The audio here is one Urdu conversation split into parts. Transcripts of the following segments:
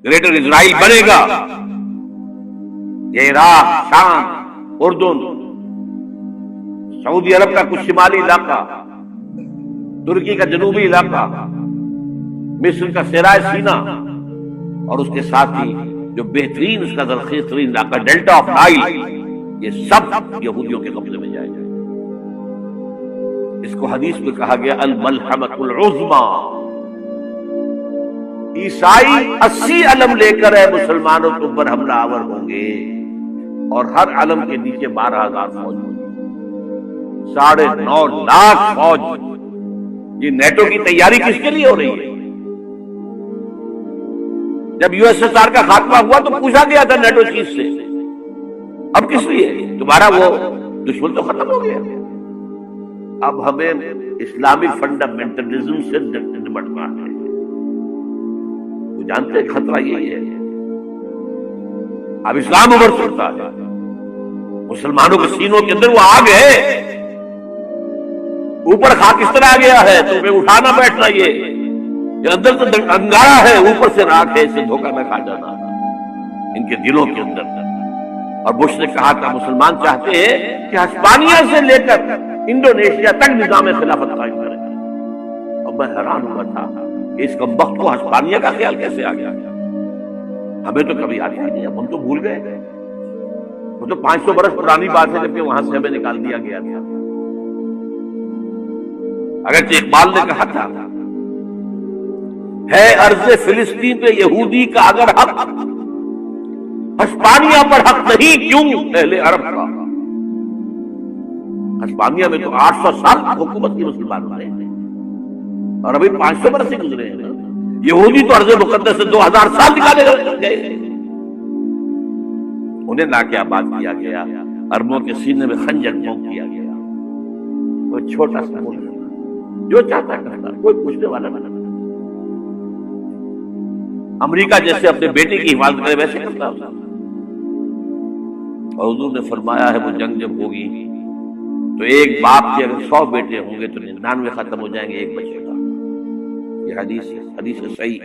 گریٹر اسرائیل بنے گا، یہ عراق، شام، اردن، سعودی عرب کا کچھ شمالی علاقہ، ترکی کا جنوبی علاقہ، مصر کا صحرائے سینا، اور اس کے ساتھ ہی جو بہترین اس کا زرخیز ترین علاقہ ڈیلٹا آف نائل، یہ سب یہودیوں کے قبضے میں جائے گا۔ اس کو حدیث میں کہا گیا الملحمۃ العظمیٰ۔ عیسائی 80 علم لے کر مسلمانوں کے اوپر حملہ آور ہوں گے، اور ہر علم کے نیچے 12,000 فوج ہوگی، 9.5 لاکھ فوج۔ یہ نیٹو کی تیاری کس کے لیے ہو رہی ہے؟ جب یو ایس ایس آر کا خاتمہ ہوا تو پوچھا گیا تھا نیٹو چیف سے، اب کس لیے؟ تمہارا وہ دشمن تو ختم ہو گیا، اب ہمیں اسلامی فنڈامنٹلزم سے نمٹنا ہے۔ وہ جانتے ہیں خطرہ یہی ہے، اب اسلام ابھر سکتا ہے، مسلمانوں کے سینوں کے اندر وہ آگ ہے، اوپر خاک اس طرح آ گیا ہے تو میں اٹھانا بیٹھنا، یہ اندر تو انگارا ہے، اوپر سے راکھ ہے، اسے دھوکہ نہ کھا جانا ان کے دلوں کے اندر۔ اور بش نے کہا تھا مسلمان چاہتے ہیں کہ ہسپانیہ سے لے کر انڈونیشیا تک نظام خلافت قائم کرے، اور میں حیران ہوا تھا کہ اس کمبخت کو ہسپانیہ کا خیال کیسے آ گیا؟ ہمیں تو کبھی آتی نہیں، ہم تو بھول گئے، وہ تو 500 برس پرانی بات ہے جبکہ وہاں سے ہمیں نکال دیا گیا تھا۔ اگرچہ اقبال نے کہا تھا ہے ارض فلسطین پہ یہودی کا اگر حق، ہسپانیہ پر حق نہیں کیوں اہل عرب کا؟ ہسپانیہ میں تو 800 سال حکومت کی مسلمانوں نے، اور ابھی 500 برس سے گزرے ہیں۔ یہودی تو ارض مقدس سے 2000 سال نکالے گئے، انہیں لا کے آباد کیا گیا، عربوں کے سینے میں خنجر جھونک کیا گیا۔ وہ چھوٹا سا ملک جو چاہتا کرتا، کوئی پوچھنے والا نہ۔ امریکہ جیسے اپنے بیٹے کی حفاظت کرے ویسے کرتا ہے، اور حضور نے فرمایا ہے وہ جنگ جب ہوگی تو ایک باپ کے اگر 100 بیٹے ہوں گے تو 99 ختم ہو جائیں گے، ایک بچے گا۔ یہ حدیث صحیح۔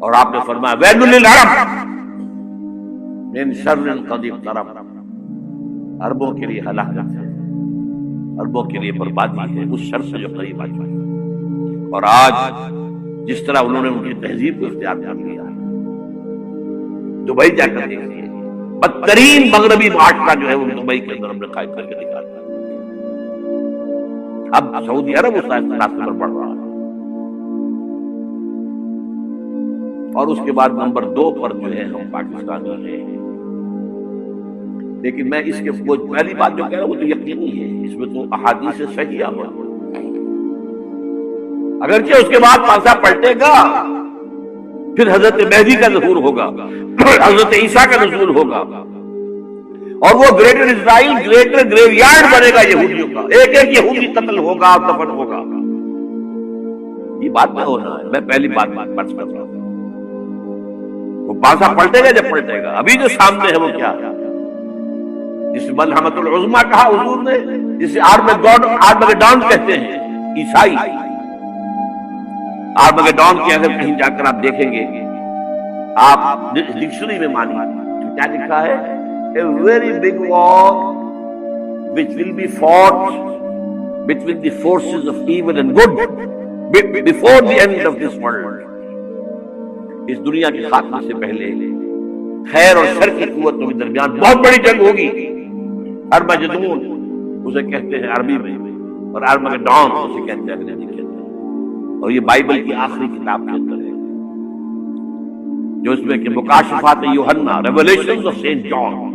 اور آپ نے فرمایا ویل للعرب من شر قد اقترب، عربوں کے لیے ہلاکت ہے، عربوں کے لیے بربادی ہے اس شر سے جو قریب آ چکا ہے۔ اور آج جس طرح انہوں نے ان کی تہذیب کو اختیار کر لیا، دبئی جا کر دیکھیے، بدترین مغربی معاشرہ جو ہے وہ دبئی کے اندر ہم نے قائم کر کے نکالا۔ اب سعودی عرب اس راستے پر بڑھ رہا ہے، اور اس کے بعد نمبر 2 پر جو ہے ہم پاکستانی ہیں۔ لیکن میں اس کے پہلی بات جو کہہ رہا ہوں وہ تو یقینی ہے، اس میں تو احادیث صحیحہ ہے۔ اگرچہ اس کے بعد پاسا پلٹے گا، پھر حضرت مہدی کا ظہور ہوگا، حضرت عیسیٰ کا نزول ہوگا، اور وہ گریٹر اسرائیل گریٹر گریو یارڈ بنے گا یہودیوں کا، ایک ایک یہودی قتل ہوگا، دفن ہوگا۔ یہ بات میں ہونا ہے، میں پہلی بات پرس کر رہا ہوں۔ وہ پاسا پلٹے گا جب پلٹے گا، ابھی جو سامنے ہے وہ کیا ہے؟ جس ملحمۃ العظمیٰ کہا حضور نے، جسے آرمگیڈون کہتے ہیں عیسائی۔ آرمگیڈون کی اگر کہیں جا کر آپ دیکھیں گے، آپ ڈکشنری میں مانی تو کیا لکھا ہے؟ A very big war which will be fought between the forces of evil and good before the end of this world۔ اس دنیا کے خاتمے سے پہلے خیر اور شر کی قوتوں کے درمیان بہت بڑی جنگ ہوگی۔ ارمجدون اسے کہتے ہیں عربی میں، اور آرمگیڈون اسے کہتے ہیں انگریزی کہتے ہیں، اور یہ بائبل کی آخری کتاب کے اندر ہے، جو اس میں کہ مکاشفات یوحنا، ریولیشنز آف سینٹ جان۔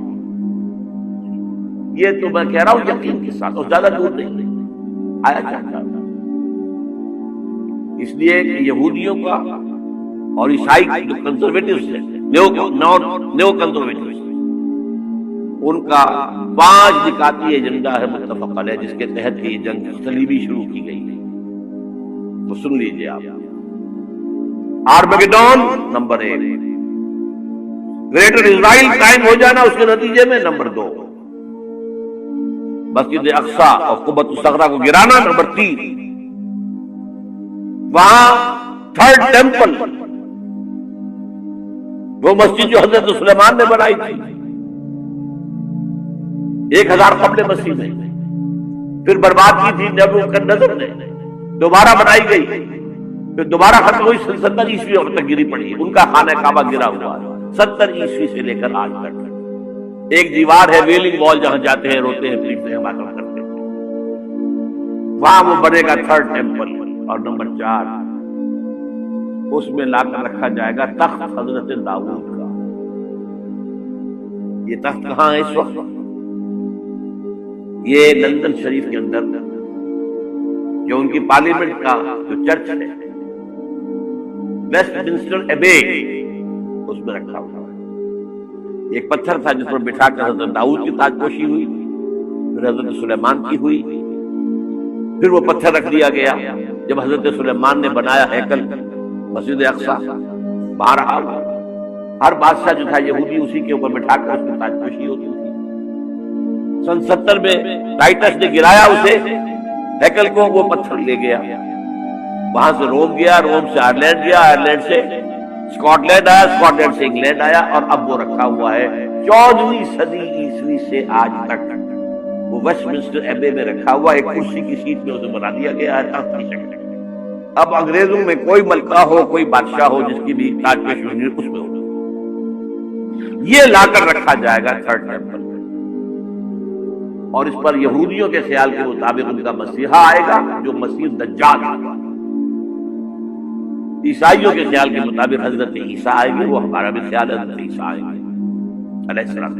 یہ تو میں کہہ رہا ہوں یقین کے ساتھ، اور زیادہ دور نہیں آیا چاہتا تھا، اس لیے کہ یہودیوں کا اور عیسائی جو کنزرویٹوز ہیں، نیو کنزرویٹوز، ان کا 5 نکاتی ایجنڈا ہے متفق علیہ، جس کے تحت یہ جنگ صلیبی شروع کی گئی ہے۔ تو سن لیجئے آپ، آرمگیڈون نمبر 1، گریٹر اسرائیل قائم ہو جانا اس کے نتیجے میں نمبر 2، مسجد اقصیٰ اور قبۃ الصغریٰ کو گرانا نمبر 3، وہاں تھرڈ ٹیمپل، وہ مسجد جو حضرت سلیمان نے بنائی تھی 1000 قبل مسیح میں، پھر برباد کی تھی نبوکدنضر نے، دوبارہ بنائی گئی، پھر دوبارہ ختم ہوئی 70 عیسوی وقت تک گری پڑی، ان کا خانہ کعبہ گرا ہوا ہے 70 عیسوی سے لے کر آج تک۔ ایک دیوار ہے ویلنگ وال، جہاں جاتے ہیں روتے ہیں پلیٹتے ہیں باتیں کرتے ہیں، وہاں وہ بنے گا تھرڈ ٹیمپل۔ اور نمبر 4، اس میں لا کر رکھا جائے گا تخت حضرت داؤد کا۔ یہ تخت کہاں ہے اس وقت؟ یہ لندن شریف کے اندر جو ان کی پارلیمنٹ کا جو چرچ ہے ویسٹ منسٹر ایبے، اس میں رکھا ہوا ہے۔ ایک پتھر تھا جس پر بٹھا کر حضرت داؤد کی تاج پوشی ہوئی، پھر حضرت سلیمان کی ہوئی، پھر وہ پتھر رکھ دیا گیا جب حضرت سلیمان نے بنایا ہیکل مسجد اقصی، باہر ہر بادشاہ جو تھا یہودی اسی کے اوپر بٹھا کر اس کی تاج پوشی ہوتی تھی۔ سن 70 میں ٹائٹس نے گرایا اسے ہیکل کو، وہ پتھر لے گیا، وہاں سے روم گیا، روم سے آئرلینڈ گیا، آئرلینڈ سے اسکاٹ لینڈ آیا، اسکاٹ لینڈ سے انگلینڈ آیا، اور اب وہ رکھا ہوا ہے 14ویں صدی عیسوی سے آج تک۔ وہ ویسٹ منسٹر ایبے میں رکھا ہوا، ایک کرسی کی سیٹ میں اسے بنا دیا گیا ہے تخت کی شکل۔ اب انگریزوں میں کوئی ملکہ ہو، کوئی بادشاہ ہو جس کی بھی تاج پوشی ہوگی اس میں ہوگا، یہ لا کر رکھا جائے گا تھرڈ ٹیمپل۔ اور اس پر یہودیوں کے خیال کے مطابق ان کا مسیحا آئے گا جو مسیح دجال ہوگا، عیسائیوں کے خیال کے مطابق حضرت عیسیٰ آئے گی، وہ ہمارا بھی خیال ہے حضرت عیسیٰ آئے گی علیہ السلام۔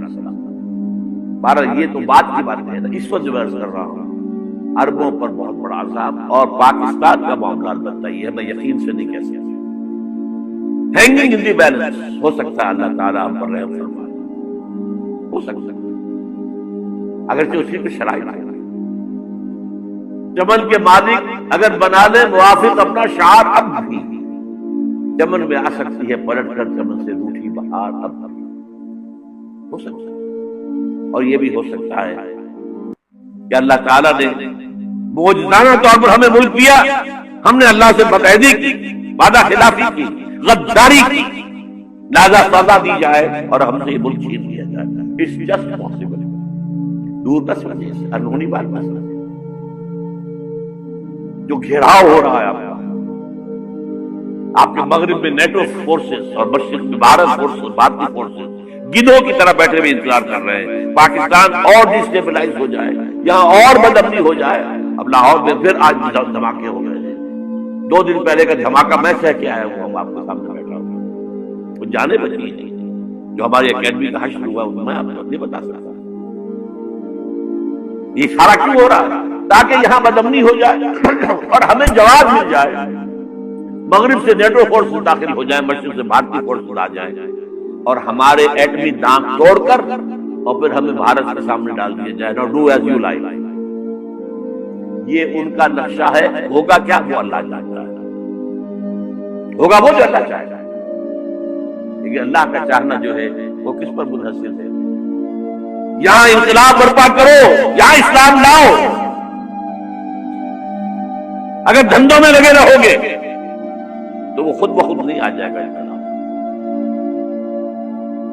بہرحال یہ تو بات کی بات ہے، اس وقت جو عرض کر رہا ہوں عربوں پر بہت بڑا عذاب، اور پاکستان کا معاملہ البتہ یہ ہے، میں یقین سے نہیں کہہ سکتا، ہینگنگ ان دی بیلنس، ہو سکتا ہے اللہ تعالیٰ ہم پر رحم فرمائے، ہو سکتا ہے اگرچہ اسی پہ شرائط ہے۔ چمن کے مالک اگر بنا لے موافق اپنا شعار، اب بھی چمن میں آ سکتی ہے پلٹ کر چمن سے روٹھی بہار، اب ہو سکتا ہے۔ اور یہ بھی ہو سکتا ہے کہ اللہ تعالیٰ نے معجزانہ طور پر ہمیں ملک دیا، ہم نے اللہ سے بدعہدی کی، وعدہ خلافی کی، غداری کی، لہذا سزا دی جائے اور ہم سے یہ ملک چھین لیا جائے۔ It's just possible، دور نہ سمجھے، انہونی بات نہ سمجھے۔ جو گھیراؤ ہو رہا ہے آپ کے مغرب میں نیٹو فورسز اور مشرق میں بھارت فورسز، بھارتی فورسز گدھوں کی طرح بیٹھے ہوئے انتظار کر رہے ہیں پاکستان اور ڈسٹیبلائز ہو جائے، یہاں اور بدامنی ہو جائے۔ اب لاہور میں پھر آج دھماکے ہو گئے ہیں، 2 دن پہلے کا دھماکہ میں سہ کے آیا ہوں، آپ کے سامنے بیٹھا ہوں، وہ جانے بچی نہیں، جو ہماری اکیڈمی کا حشر ہوا میں آپ کو نہیں بتا سکتا۔ یہ سارا کیوں ہو رہا ہے؟ تاکہ یہاں بدامنی ہو جائے اور ہمیں جواب مل جائے، مغرب سے نیٹو فورسز داخل ہو جائیں، مشرق سے بھارتی فورسز آ جائیں، اور ہمارے ایٹمی دانت توڑ کر اور پھر ہمیں بھارت کے سامنے ڈال دیا جائے، نو ڈو ایز یو لائک۔ یہ ان کا نقشہ ہے، ہوگا کیا وہ اللہ جانتا ہے، ہوگا وہ جو اللہ چاہتا ہے، لیکن اللہ کا چاہنا جو ہے وہ کس پر منحصر ہے؟ یہاں انقلاب برپا کرو، یہاں اسلام لاؤ، اگر دھندوں میں لگے رہو گے تو وہ خود بخود نہیں آ جائے گا انقلاب۔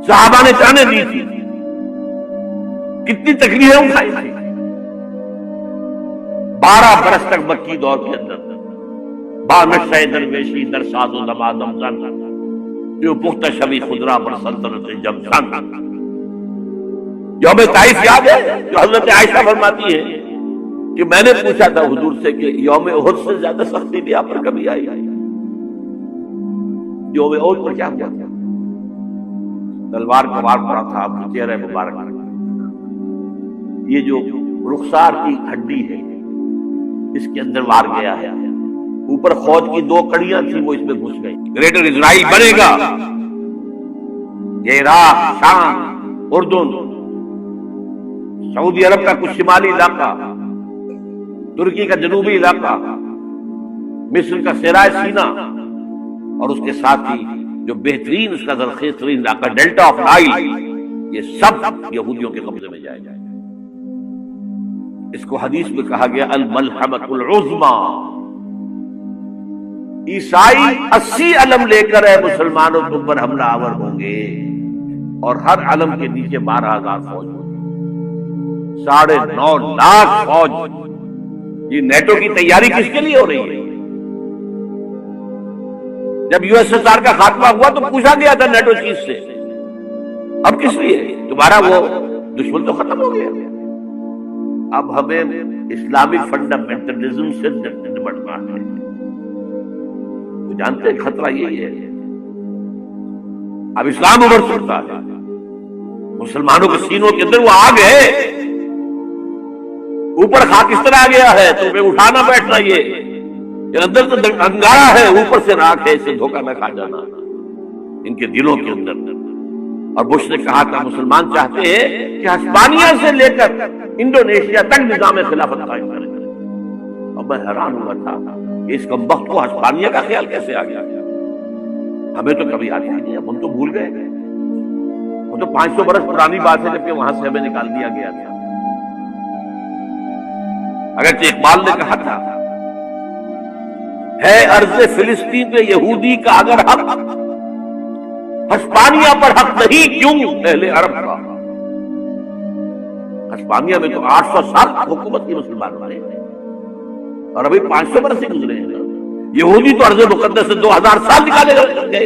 صحابہ نے جانیں دی تھی، کتنی تکلیفیں اٹھائی تھی، 12 برس تک مکی دور کے اندر بانشہ درویشی در ساز و دمادم زن، جو پختہ شبی خضرا پر سلطنت جم سن۔ یوم طائف یاد ہے جو حضرت عائشہ فرماتی ہے کہ میں نے پوچھا تھا حضور سے کہ یوم احد سے زیادہ سختی بھی آپ پر کبھی آئی؟ یوم احد پر کیا ہوا تھا؟ تلوار کا وار پڑا تھا آپ کے چہرے مبارک، یہ جو رخسار کی ہڈی ہے اس کے اندر وار گیا ہے، اوپر فوج کی 2 کڑیاں تھیں وہ اس میں گھس گئی۔ گریٹر اسرائیل بنے گا، یہ عراق، شام، اردن، سعودی عرب کا کچھ شمالی علاقہ، ترکی کا جنوبی علاقہ، مصر کا صحرائے سینا، اور اس کے ساتھ ہی جو بہترین اس کا زرخیز ترین علاقہ ڈیلٹا آف نائل، یہ سب یہودیوں کے قبضے میں جائے گا۔ اس کو حدیث میں کہا گیا الملحمۃ العظمیٰ، عیسائی 80 علم لے کر مسلمانوں کے اوپر حملہ آور ہوں گے اور ہر علم کے نیچے 12,000 فوج ہوگی، 9.5 لاکھ فوج۔ یہ نیٹو کی تیاری کس کے لیے ہو رہی ہے؟ جب USSR کا خاتمہ ہوا تو پوچھا گیا تھا نیٹو چیف سے، اب کس لیے؟ تمہارا وہ دشمن تو ختم ہو گیا، اب ہمیں اسلامک فنڈامنٹلزم سے نمٹنا ہے۔ وہ جانتے ہیں خطرہ یہی ہے، اب اسلام ابھر سکتا ہے، مسلمانوں کے سینوں کے اندر وہ آگ ہے، اوپر خاک اس طرح آ گیا ہے تو پھر اٹھانا بیٹھنا، یہ اندر تو انگارا ہے، اوپر سے راکھ ہے، اسے دھوکہ نہ کھا جانا ان کے دلوں کے اندر۔ اور بش نے کہا تھا مسلمان چاہتے ہیں کہ ہسپانیہ سے لے کر انڈونیشیا تک نظام خلافت قائم کریں، اور میں حیران ہوا تھا کہ اس کمبخت کو ہسپانیہ کا خیال کیسے آ گیا؟ ہمیں تو کبھی آتی نہیں، ہم تو بھول گئے، وہ تو 500 برس پرانی بات ہے جبکہ وہاں سے ہمیں نکال دیا گیا تھا۔ اگرچہ اقبال نے کہا تھا ہے ارض فلسطین پہ یہودی کا اگر حق، ہسپانیہ پر حق نہیں کیوں اہل عرب کا؟ ہسپانیہ میں تو 800 سال حکومت کی مسلمانوں نے، اور ابھی 500 برس سے گزرے ہیں۔ یہودی تو ارض مقدس سے 2000 سال نکالے گئے،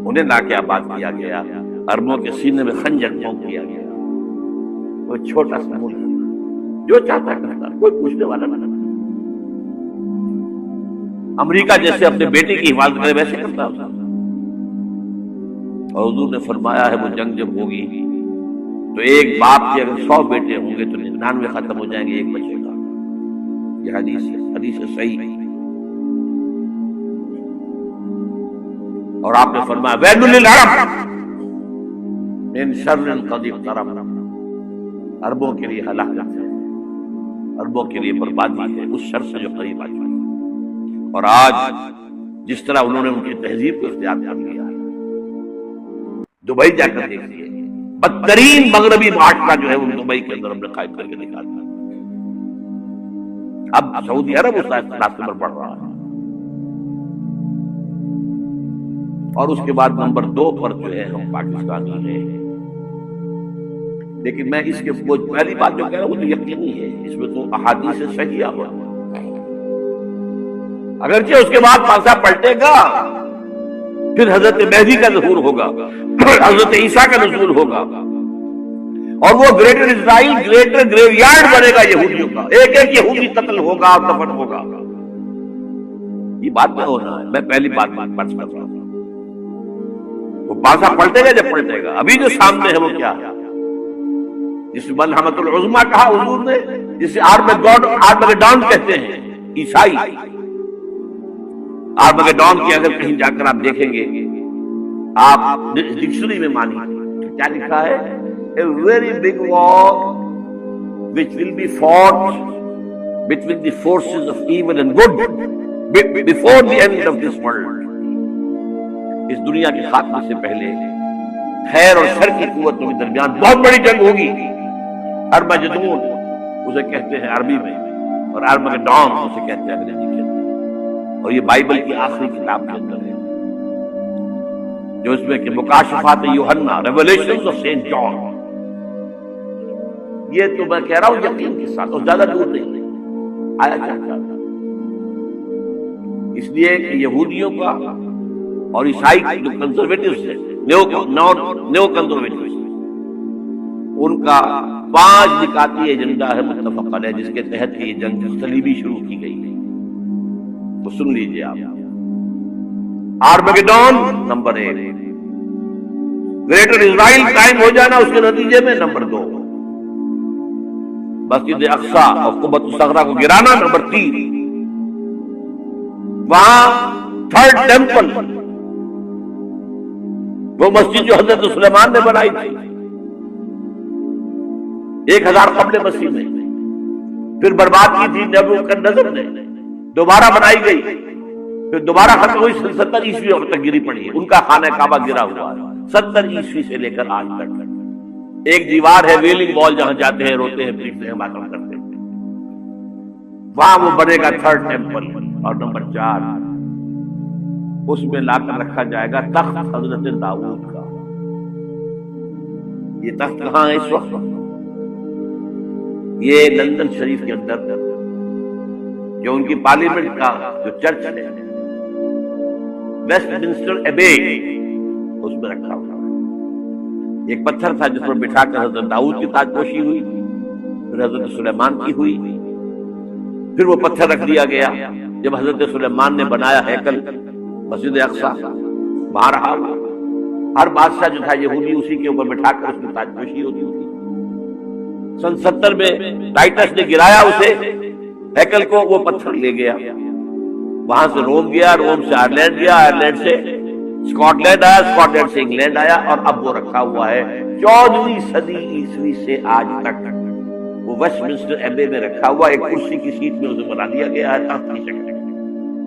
انہیں ناکہ آباد کیا گیا، عربوں کے سینے میں خنجر پھونک دیا گیا۔ وہ چھوٹا سا ملک جو چاہتا کرتا، کوئی پوچھنے والا نہ۔ امریکہ جیسے اپنے بیٹے کی حفاظت کرے ویسے کرتا ہوتا، اور حضور نے فرمایا ہے وہ جنگ جب ہوگی تو ایک باپ کے اگر 100 بیٹے ہوں گے تو 99 ختم ہو جائیں گے، ایک بچے گا۔ یہ حدیث صحیح ہے۔ اور آپ نے فرمایا ویل للعرب من شر قد اقترب، عربوں کے لیے ہلاکت ہے، عربوں کے لیے بربادی ہے اس شر سے جو قریب آ چکی۔ اور آج جس طرح انہوں نے ان کی تہذیب کو اختیار کر لیا ہے، دبئی جا کر دیکھیے، بدترین مغربی معاشرہ جو ہے وہ دبئی کے اندر ہم نے قائم کر کے نکالا۔ اب سعودی عرب اس راستے پر بڑھ رہا ہے، اور اس کے بعد نمبر 2 پر جو ہے ہم پاکستانی ہیں۔ لیکن میں اس کے پہلی بات جو کہہ رہا ہوں وہ تو یقینی ہے، اس میں تو احادیث صحیحہ ہوا، اگرچہ اس کے بعد پاسا پلٹے گا، پھر حضرت مہدی کا ظہور ہوگا، حضرت عیسیٰ کا نزول ہوگا، اور وہ گریٹر اسرائیل گریٹر گریو یارڈ بنے گا یہودیوں کا، ایک ایک یہودی قتل ہوگا اور دفن ہوگا۔ یہ بات میں ہونا ہے، میں پہلی بات پرس کر رہا ہوں، وہ پاسا پلٹے گا جب پلٹے گا۔ ابھی جو سامنے ہے وہ کیا ہے؟ جس ملحمۃ العظمیٰ کہا حضور نے، جسے آرمگیڈون کہتے ہیں عیسائی۔ آرمگیڈون کی اگر کہیں جا کر آپ دیکھیں گے، آپ ڈکشنری میں مانیں کیا لکھا ہے؟ A very big war which will be fought between the forces of evil and good before the end of this world۔ اس دنیا کے خاتمے سے پہلے خیر اور شر کی قوتوں کے درمیان بہت بڑی جنگ ہوگی۔ ارمجدون اسے کہتے ہیں عربی میں، اور آرمگیڈون اسے کہتے ہیں انگریزی کے اندر، اور یہ بائبل کی آخری کتاب کے اندر ہے، جو اس میں کہ مکاشفات یوحنا، ریولیشنز آف سینٹ جان۔ یہ تو میں کہہ رہا ہوں یقین کے ساتھ، اور زیادہ دور نہیں آیا چاہتا تھا، اس لیے کہ یہودیوں کا اور عیسائی جو کنزرویٹوز ہیں، نیو کنزرویٹوز، ان کا 5 نکاتی ایجنڈا ہے متفق علیہ، جس کے تحت یہ جنگ صلیبی شروع کی گئی ہے۔ تو سن لیجئے آپ، آرمگیڈون نمبر 1، گریٹر اسرائیل قائم ہو جانا اس کے نتیجے میں نمبر 2، مسجد اقصی اور قبۃ الصغریٰ کو گرانا نمبر 3، وہاں 3rd ٹیمپل، وہ مسجد جو حضرت سلیمان نے بنائی تھی 1000 قبل مسیح میں، پھر برباد کی تھی نیبوکدنیزر نے، دوبارہ بنائی گئی، پھر دوبارہ ختم ہوئی 70 عیسوی تک گری پڑی ہے۔ ان کا خانہ کعبہ گرا ہوا ہے 70 عیسوی سے لے کر آج تک۔ ایک دیوار ہے ویلنگ وال، جہاں جاتے ہیں، روتے ہیں، پیٹتے ہیں، ماتم کرتے ہیں، وہاں وہ بنے گا 3rd ٹیمپل۔ اور نمبر 4 اس میں لا کر رکھا جائے گا تخت حضرت داؤد کا. یہ تخت کہاں ہے اس وقت؟ یہ لندن شریف کے اندر جو ان کی پارلیمنٹ کا جو چرچ ہے ویسٹ منسٹر ایبے اس میں رکھا ہوا ہے. ایک پتھر تھا جس پر بٹھا کر حضرت داؤد کی تاج پوشی ہوئی، پھر حضرت سلیمان کی ہوئی، پھر وہ پتھر رکھ دیا گیا جب حضرت سلیمان نے بنایا ہیکل مسجد اقصی، وہاں رہا. ہر بادشاہ جو تھا یہودی اسی کے اوپر بٹھا کر اس کی تاج پوشی ہوتی تھی. سن 70 میں ٹائٹس نے گرایا اسے ہیکل کو، وہ پتھر لے گیا، وہاں سے روم گیا، روم سے آئرلینڈ گیا، آئرلینڈ سے اسکاٹ لینڈ آیا، اسکاٹ لینڈ سے انگلینڈ آیا، اور اب وہ رکھا ہوا ہے 14ویں صدی عیسوی سے آج تک. وہ ویسٹ منسٹر ایبے میں رکھا ہوا ایک کرسی کی سیٹ میں اسے بنا دیا گیا ہے تخت کی شکل.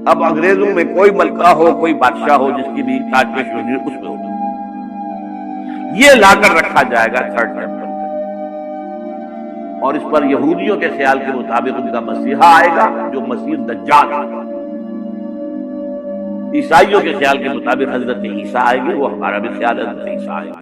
اب انگریزوں میں کوئی ملکہ ہو، کوئی بادشاہ ہو جس کی بھی تاج پوشی ہونی اس میں ہوگا. یہ لا کر رکھا جائے گا تھرڈ ٹیمپل، اور اس پر یہودیوں کے خیال کے مطابق ان کا مسیحا آئے گا جو مسیح دجال ہوگا. عیسائیوں کے خیال کے مطابق حضرت عیسیٰ آئے گے، وہ ہمارا بھی خیال ہے حضرت عیسیٰ آئے گا.